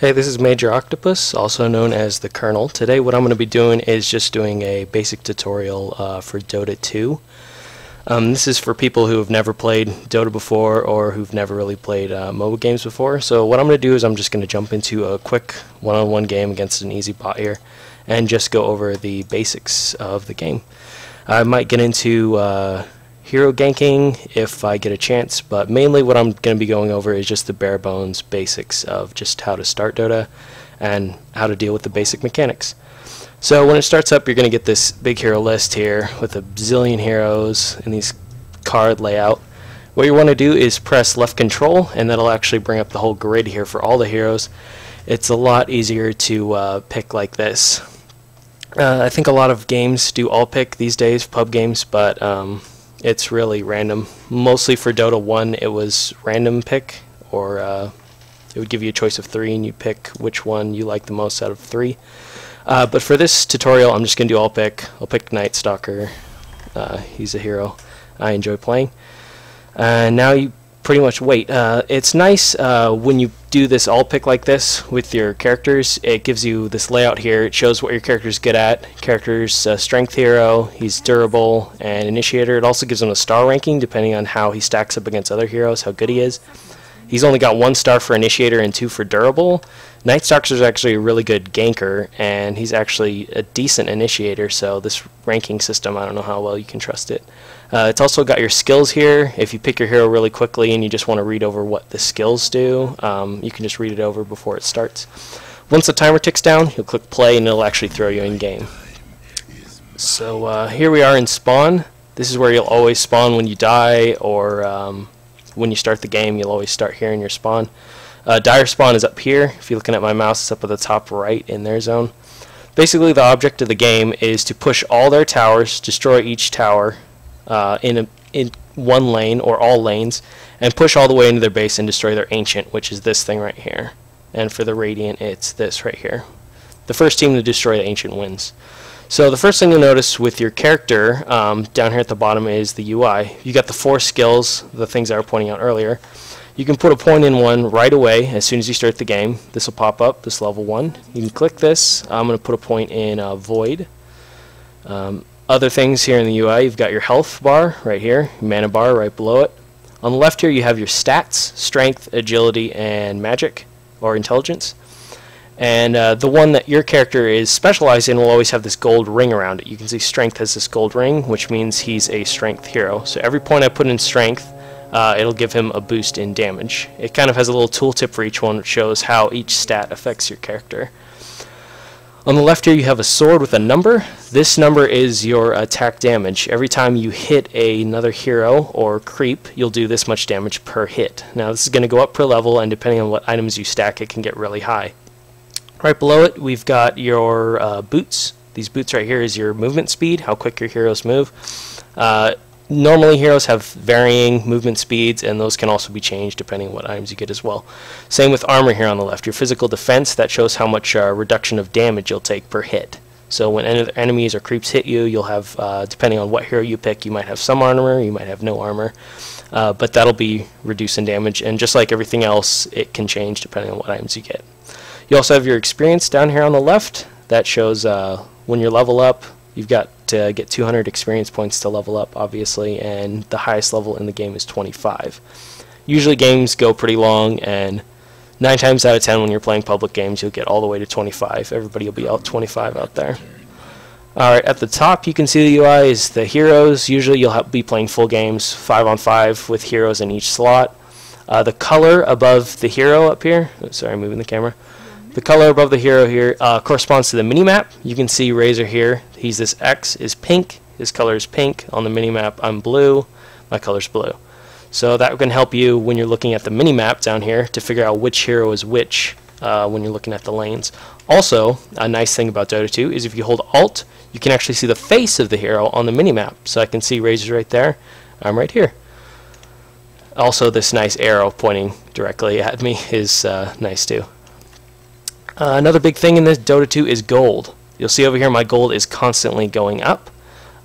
Hey, this is Major Octopus, also known as the Colonel. Today what I'm going to be doing is just doing a basic tutorial for Dota 2. This is for people who have never played Dota before or who've never really played mobile games before. So what I'm going to do is I'm just going to jump into a quick one-on-one game against an easy bot here and just go over the basics of the game. I might get into hero ganking if I get a chance, but mainly what I'm going to be going over is just the bare bones basics of just how to start Dota and how to deal with the basic mechanics. So when it starts up, you're going to get this big hero list here with a zillion heroes in these card layout. What you want to do is press left control, and that'll actually bring up the whole grid here for all the heroes. It's a lot easier to pick like this. I think a lot of games do all pick these days, pub games, but it's really random. Mostly for Dota 1 it was random pick, or it would give you a choice of 3 and you pick which one you like the most out of 3. But for this tutorial I'm just going to do all pick. I'll pick Night Stalker. He's a hero I enjoy playing. Now you pretty much wait. It's nice when you do this all pick like this with your characters. It gives you this layout here. It shows what your character's good at. Character's strength hero, he's durable, and initiator. It also gives him a star ranking depending on how he stacks up against other heroes, how good he is. He's only got 1 star for initiator and 2 for durable. Night Stalker is actually a really good ganker, and he's actually a decent initiator, so this ranking system, I don't know how well you can trust it. It's also got your skills here. If you pick your hero really quickly and you just want to read over what the skills do, you can just read it over before it starts. Once the timer ticks down, you'll click play and it'll actually throw you in game. So here we are in spawn. This is where you'll always spawn when you die, or when you start the game you'll always start here in your spawn. Dire spawn is up here. If you're looking at my mouse, it's up at the top right in their zone. Basically the object of the game is to push all their towers, destroy each tower in one lane or all lanes, and push all the way into their base and destroy their ancient, which is this thing right here. And for the radiant it's this right here. The first team to destroy the ancient wins. So the first thing you'll notice with your character down here at the bottom is the UI. You got the 4 skills, the things I was pointing out earlier. You can put a point in one right away as soon as you start the game. This will pop up, this level 1. You can click this. I'm going to put a point in Void. Other things here in the UI, you've got your health bar right here, mana bar right below it. On the left here you have your stats, strength, agility, and magic, or intelligence. And the one that your character is specialized in will always have this gold ring around it. You can see strength has this gold ring, which means he's a strength hero. So every point I put in strength, it'll give him a boost in damage. It kind of has a little tooltip for each one which shows how each stat affects your character. On the left here you have a sword with a number. This number is your attack damage. Every time you hit another hero or creep, you'll do this much damage per hit. Now this is going to go up per level, and depending on what items you stack, it can get really high. Right below it we've got your boots. These boots right here is your movement speed, how quick your heroes move. Normally heroes have varying movement speeds, and those can also be changed depending on what items you get as well. Same with armor here on the left. Your physical defense, that shows how much reduction of damage you'll take per hit. So when enemies or creeps hit you, you'll have, depending on what hero you pick, you might have some armor, you might have no armor, but that'll be reducing damage, and just like everything else, it can change depending on what items you get. You also have your experience down here on the left. That shows when you level up, you've got to get 200 experience points to level up, obviously, and the highest level in the game is 25. Usually games go pretty long, and 9 times out of 10 when you're playing public games you'll get all the way to 25. Everybody will be out 25 out there. Alright, at the top you can see the UI is the heroes. Usually you'll be playing full games, 5-on-5 with heroes in each slot. The color above the hero up here, sorry, I'm moving the camera. The color above the hero here corresponds to the minimap. You can see Razor here. He's this X is pink. His color is pink. On the minimap, I'm blue. My color's blue. So that can help you when you're looking at the minimap down here to figure out which hero is which when you're looking at the lanes. Also, a nice thing about Dota 2 is if you hold Alt, you can actually see the face of the hero on the minimap. So I can see Razor right there. I'm right here. Also, this nice arrow pointing directly at me is nice too. Another big thing in this Dota 2 is gold. You'll see over here my gold is constantly going up.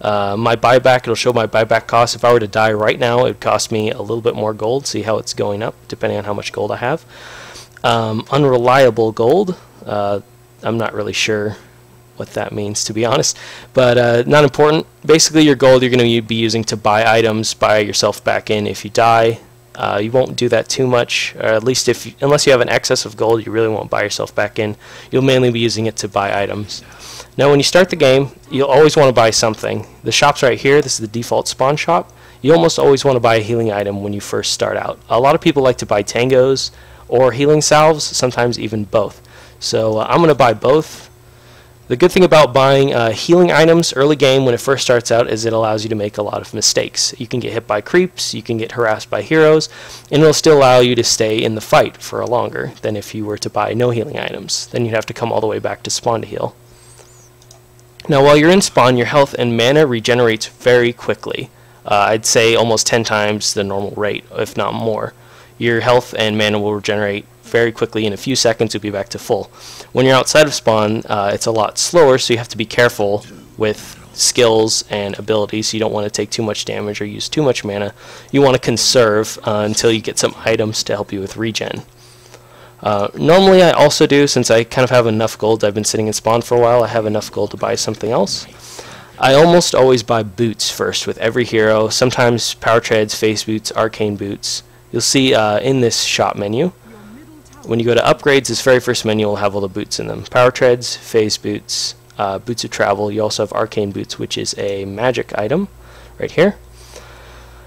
My buyback, it'll show my buyback cost. If I were to die right now, it would cost me a little bit more gold. See how it's going up depending on how much gold I have. Unreliable gold. I'm not really sure what that means, to be honest, but not important. Basically, your gold you're going to be using to buy items, buy yourself back in if you die. You won't do that too much, or at least unless you have an excess of gold, you really won't buy yourself back in. You'll mainly be using it to buy items. Now, when you start the game, you'll always want to buy something. The shop's right here. This is the default spawn shop. You almost always want to buy a healing item when you first start out. A lot of people like to buy tangos or healing salves, sometimes even both. So I'm going to buy both. The good thing about buying healing items early game when it first starts out is it allows you to make a lot of mistakes. You can get hit by creeps, you can get harassed by heroes, and it'll still allow you to stay in the fight for longer than if you were to buy no healing items. Then you'd have to come all the way back to spawn to heal. Now while you're in spawn, your health and mana regenerates very quickly. I'd say almost 10 times the normal rate, if not more. Your health and mana will regenerate very quickly. In a few seconds you'll be back to full. When you're outside of spawn, it's a lot slower, so you have to be careful with skills and abilities. You don't want to take too much damage or use too much mana. You want to conserve until you get some items to help you with regen. Normally I also do, since I kind of have enough gold, I've been sitting in spawn for a while, I have enough gold to buy something else. I almost always buy boots first with every hero, sometimes power treads, face boots, arcane boots. You'll see in this shop menu, when you go to upgrades, this very first menu will have all the boots in them. Power treads, phase boots, boots of travel. You also have arcane boots, which is a magic item right here.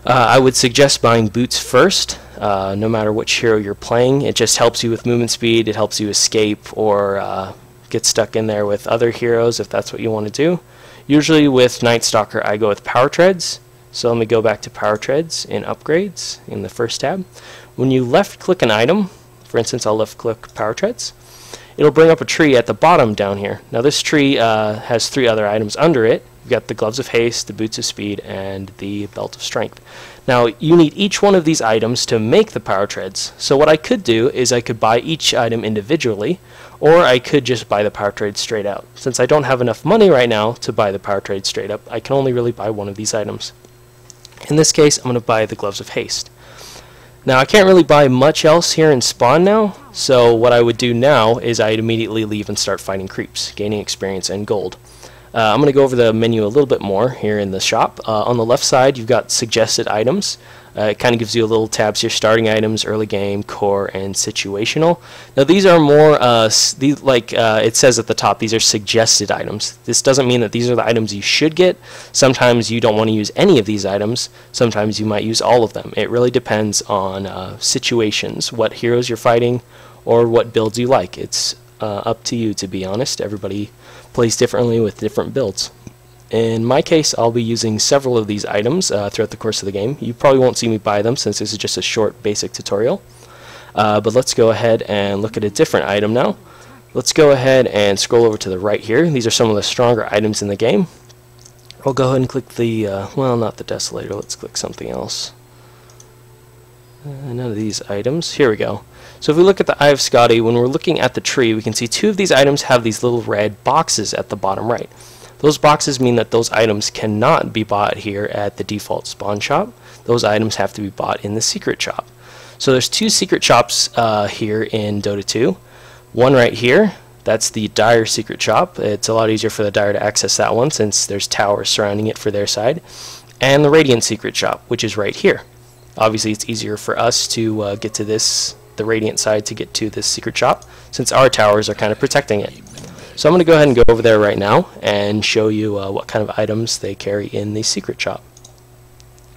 I would suggest buying boots first, no matter which hero you're playing. It just helps you with movement speed, it helps you escape or get stuck in there with other heroes if that's what you want to do. Usually with Night Stalker I go with power treads. So let me go back to power treads in upgrades in the first tab. When you left click an item, for instance, I'll left click power treads, it'll bring up a tree at the bottom down here. Now this tree has 3 other items under it. You've got the gloves of haste, the boots of speed, and the belt of strength. Now you need each one of these items to make the power treads. So what I could do is I could buy each item individually, or I could just buy the power treads straight out. Since I don't have enough money right now to buy the power treads straight up, I can only really buy one of these items. In this case, I'm going to buy the gloves of haste. Now I can't really buy much else here in spawn now, so what I would do now is I'd immediately leave and start fighting creeps, gaining experience and gold. I'm going to go over the menu a little bit more here in the shop. On the left side you've got suggested items. It kind of gives you a little tabs here: starting items, early game, core, and situational. Now these are more, it says at the top, these are suggested items. This doesn't mean that these are the items you should get. Sometimes you don't want to use any of these items. Sometimes you might use all of them. It really depends on situations, what heroes you're fighting, or what builds you like. It's up to you, to be honest. Everybody plays differently with different builds. In my case, I'll be using several of these items throughout the course of the game. You probably won't see me buy them since this is just a short basic tutorial. But let's go ahead and look at a different item now. Let's go ahead and scroll over to the right here. These are some of the stronger items in the game. I'll go ahead and click the, well, not the Desolator, let's click something else. None of these items. Here we go. So if we look at the Eye of Scotty, when we're looking at the tree, we can see 2 of these items have these little red boxes at the bottom right. Those boxes mean that those items cannot be bought here at the default spawn shop. Those items have to be bought in the secret shop. So there's 2 secret shops here in Dota 2. One right here, that's the Dire secret shop. It's a lot easier for the Dire to access that one since there's towers surrounding it for their side. And the Radiant secret shop, which is right here. Obviously it's easier for us to get to this, the Radiant side, to get to this secret shop, since our towers are kind of protecting it. So I'm going to go ahead and go over there right now and show you what kind of items they carry in the secret shop.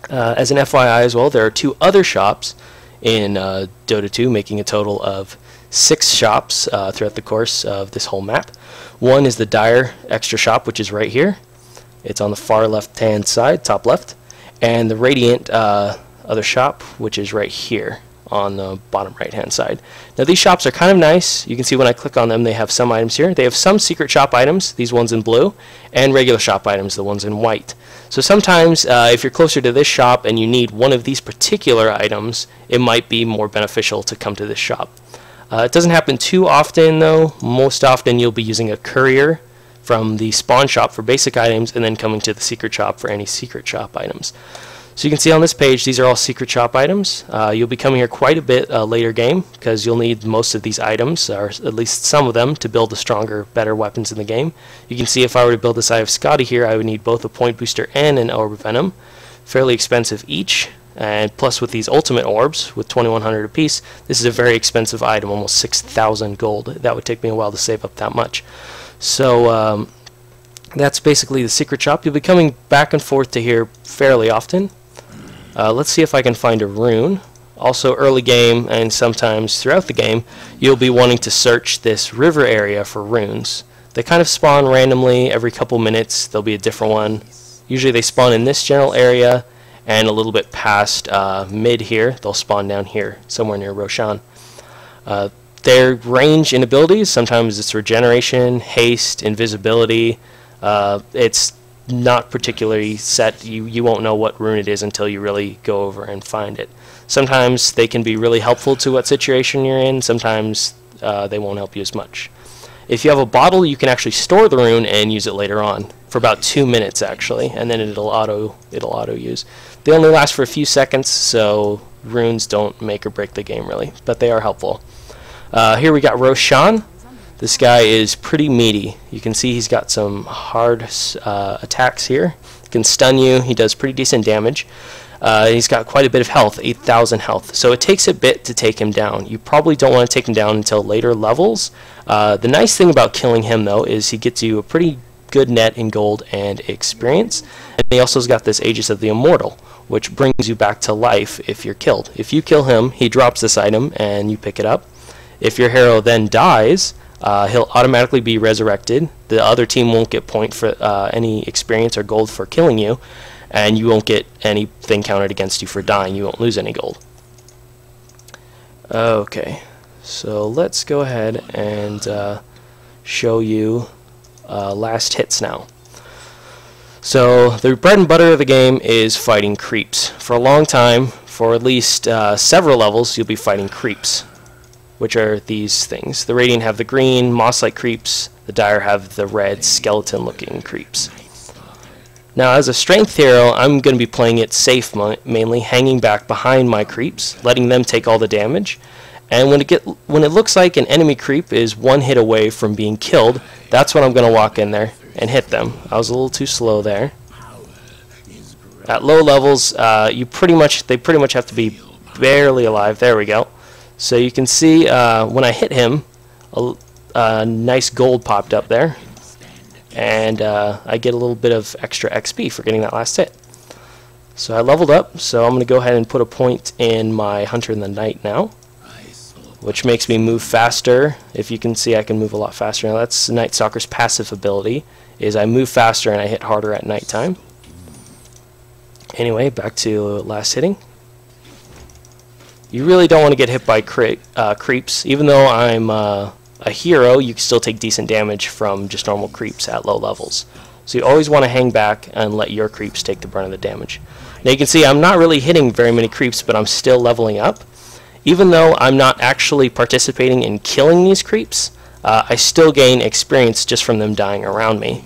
As an FYI as well, there are 2 other shops in Dota 2, making a total of 6 shops throughout the course of this whole map. One is the Dire extra shop, which is right here. It's on the far left hand side, top left, and the Radiant other shop, which is right here on the bottom right hand side. Now these shops are kind of nice. You can see when I click on them they have some items here. They have some secret shop items, these ones in blue, and regular shop items, the ones in white. So sometimes if you're closer to this shop and you need one of these particular items, it might be more beneficial to come to this shop. It doesn't happen too often though. Most often you'll be using a courier from the spawn shop for basic items and then coming to the secret shop for any secret shop items. So you can see on this page, these are all secret shop items. You'll be coming here quite a bit later game because you'll need most of these items, or at least some of them, to build the stronger, better weapons in the game. You can see if I were to build this Eye of Scotty here, I would need both a point booster and an orb of venom. Fairly expensive each, and plus with these ultimate orbs with 2100 apiece, this is a very expensive item, almost 6,000 gold. That would take me a while to save up that much. So that's basically the secret shop. You'll be coming back and forth to here fairly often. Let's see if I can find a rune. Also early game and sometimes throughout the game, you'll be wanting to search this river area for runes. They kind of spawn randomly every couple minutes. There'll be a different one. Usually they spawn in this general area and a little bit past mid here. They'll spawn down here, somewhere near Roshan. Their range in abilities, sometimes it's regeneration, haste, invisibility. It's not particularly set. You won't know what rune it is until you really go over and find it. Sometimes they can be really helpful to what situation you're in. Sometimes they won't help you as much. If you have a bottle, you can actually store the rune and use it later on for about 2 minutes actually, and then it'll auto use. They only last for a few seconds, so runes don't make or break the game really, but they are helpful. Here we got Roshan. This guy is pretty meaty. You can see he's got some hard attacks here. He can stun you. He does pretty decent damage. He's got quite a bit of health, 8,000 health. So it takes a bit to take him down. You probably don't want to take him down until later levels. The nice thing about killing him, though, is he gets you a pretty good net in gold and experience. And he also has got this Aegis of the Immortal, which brings you back to life if you're killed. If you kill him, he drops this item and you pick it up. If your hero then dies, he'll automatically be resurrected. The other team won't get point for any experience or gold for killing you, and you won't get anything counted against you for dying. You won't lose any gold. Okay, so let's go ahead and show you last hits now. So the bread and butter of the game is fighting creeps. For a long time, for at least several levels, you'll be fighting creeps, which are these things. The Radiant have the green, moss-like creeps. The Dire have the red, skeleton-looking creeps. Now, as a strength hero, I'm going to be playing it safe, mainly hanging back behind my creeps, letting them take all the damage. And when it looks like an enemy creep is one hit away from being killed, that's when I'm going to walk in there and hit them. I was a little too slow there. At low levels, they pretty much have to be barely alive. There we go. So you can see when I hit him, a nice gold popped up there, and I get a little bit of extra XP for getting that last hit. So I leveled up, so I'm going to go ahead and put a point in my Hunter and the Knight now, which makes me move faster. If you can see, I can move a lot faster now. That's Night Stalker's passive ability, is I move faster and I hit harder at nighttime. Anyway, back to last hitting. You really don't want to get hit by creeps. Even though I'm a hero, you can still take decent damage from just normal creeps at low levels. So you always want to hang back and let your creeps take the brunt of the damage. Now you can see I'm not really hitting very many creeps, but I'm still leveling up. Even though I'm not actually participating in killing these creeps, I still gain experience just from them dying around me.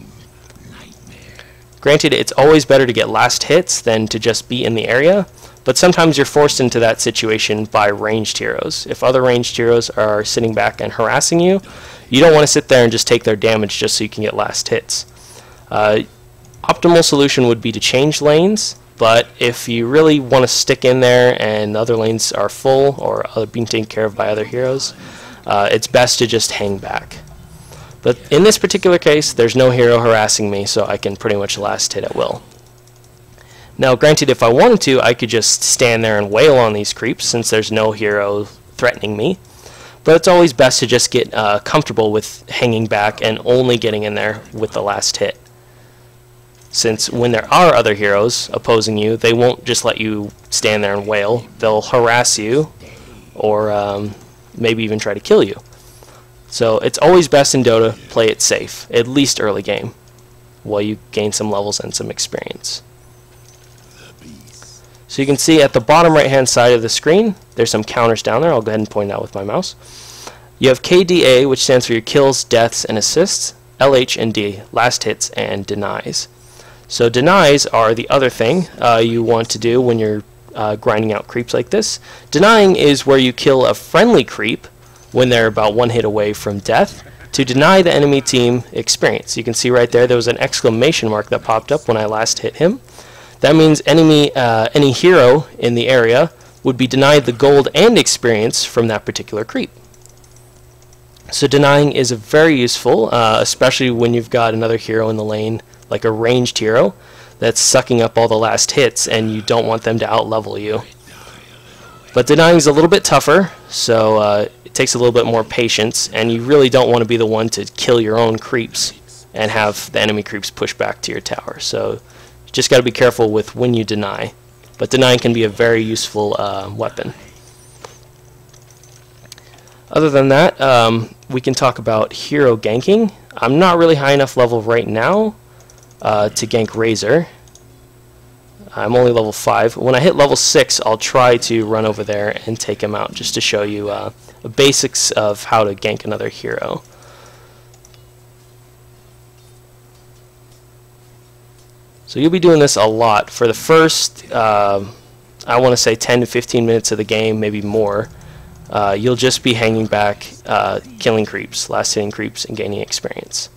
Granted, it's always better to get last hits than to just be in the area, but sometimes you're forced into that situation by ranged heroes. If other ranged heroes are sitting back and harassing you, you don't want to sit there and just take their damage just so you can get last hits. Optimal solution would be to change lanes, but if you really want to stick in there and other lanes are full or are being taken care of by other heroes, it's best to just hang back. But in this particular case, there's no hero harassing me, so I can pretty much last hit at will. Now, granted, if I wanted to, I could just stand there and wail on these creeps since there's no hero threatening me. But it's always best to just get comfortable with hanging back and only getting in there with the last hit. Since when there are other heroes opposing you, they won't just let you stand there and wail. They'll harass you or maybe even try to kill you. So it's always best in Dota, play it safe, at least early game, while you gain some levels and some experience. So you can see at the bottom right hand side of the screen, there's some counters down there. I'll go ahead and point it out with my mouse. You have KDA, which stands for your kills, deaths, and assists, LH and D, last hits and denies. So denies are the other thing you want to do when you're grinding out creeps like this. Denying is where you kill a friendly creep when they're about one hit away from death to deny the enemy team experience. You can see right there was an exclamation mark that popped up when I last hit him. That means any hero in the area would be denied the gold and experience from that particular creep. So denying is very useful, especially when you've got another hero in the lane, like a ranged hero, that's sucking up all the last hits and you don't want them to outlevel you. But denying is a little bit tougher, so it takes a little bit more patience, and you really don't want to be the one to kill your own creeps and have the enemy creeps push back to your tower. So you just got to be careful with when you deny. But denying can be a very useful weapon. Other than that, we can talk about hero ganking. I'm not really high enough level right now to gank Razor. I'm only level 5. When I hit level 6, I'll try to run over there and take him out, just to show you the basics of how to gank another hero. So you'll be doing this a lot for the first, I want to say 10 to 15 minutes of the game, maybe more. You'll just be hanging back, killing creeps, last hitting creeps, and gaining experience.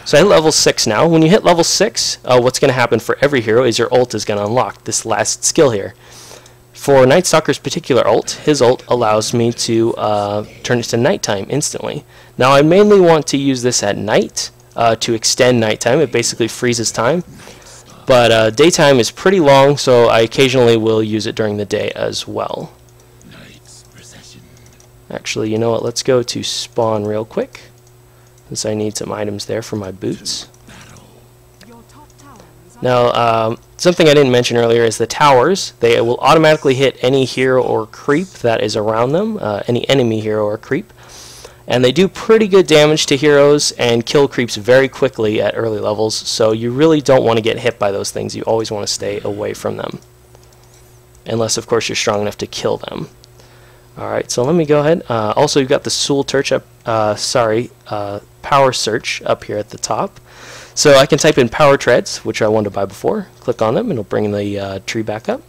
So I hit level 6 now. When you hit level 6, what's going to happen for every hero is your ult is going to unlock this last skill here. For Night Stalker's particular ult, his ult allows me to turn it to nighttime instantly. Now I mainly want to use this at night to extend nighttime. It basically freezes time. But daytime is pretty long, so I occasionally will use it during the day as well. Actually, you know what? Let's go to spawn real quick, since I need some items there for my boots. Now, something I didn't mention earlier is the towers. They will automatically hit any hero or creep that is around them, any enemy hero or creep. And they do pretty good damage to heroes and kill creeps very quickly at early levels, so you really don't want to get hit by those things. You always want to stay away from them. Unless, of course, you're strong enough to kill them. Alright, so let me go ahead. Also, you've got the Soul Search up, Power Search up here at the top. So I can type in Power Treads, which I wanted to buy before. Click on them, and it'll bring the tree back up.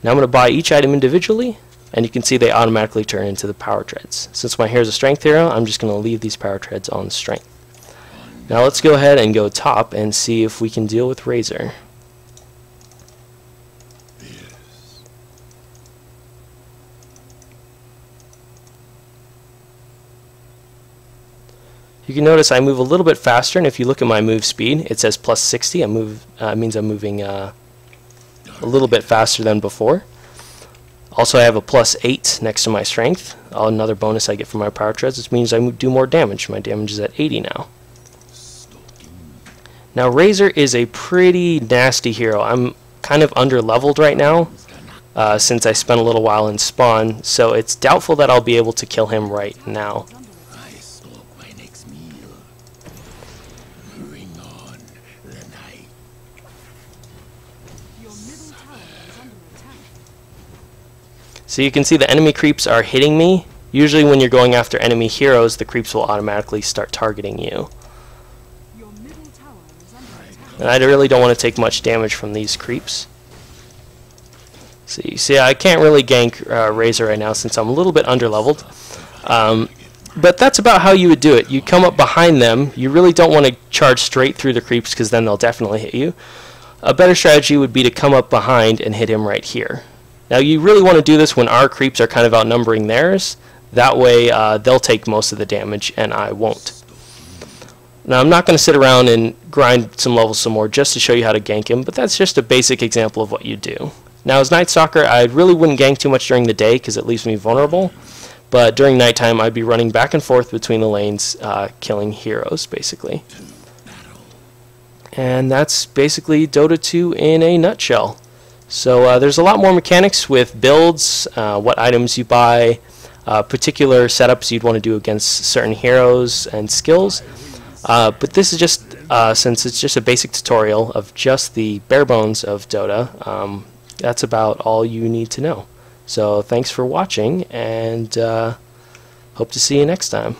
Now I'm going to buy each item individually, and you can see they automatically turn into the Power Treads. Since my hero is a Strength hero, I'm just going to leave these Power Treads on Strength. Now let's go ahead and go top and see if we can deal with Razor. You can notice I move a little bit faster, and if you look at my move speed, it says plus 60. It means I'm moving a little bit faster than before. Also, I have a plus 8 next to my strength. Another bonus I get from my power treads, which means I do more damage. My damage is at 80 now. Now, Razor is a pretty nasty hero. I'm kind of under-leveled right now, since I spent a little while in spawn, so it's doubtful that I'll be able to kill him right now. So you can see the enemy creeps are hitting me. Usually when you're going after enemy heroes, the creeps will automatically start targeting you. And I really don't want to take much damage from these creeps. So you see, I can't really gank Razor right now since I'm a little bit underleveled. But that's about how you would do it. You come up behind them. You really don't want to charge straight through the creeps because then they'll definitely hit you. A better strategy would be to come up behind and hit him right here. Now you really want to do this when our creeps are kind of outnumbering theirs. That way they'll take most of the damage and I won't. Now I'm not going to sit around and grind some levels some more just to show you how to gank him, but that's just a basic example of what you do. Now as Night Stalker, I really wouldn't gank too much during the day because it leaves me vulnerable, but during nighttime I'd be running back and forth between the lanes killing heroes basically. And that's basically Dota 2 in a nutshell. So there's a lot more mechanics with builds, what items you buy, particular setups you'd want to do against certain heroes and skills. But this is just, since it's just a basic tutorial of just the bare bones of Dota, that's about all you need to know. So thanks for watching, and hope to see you next time.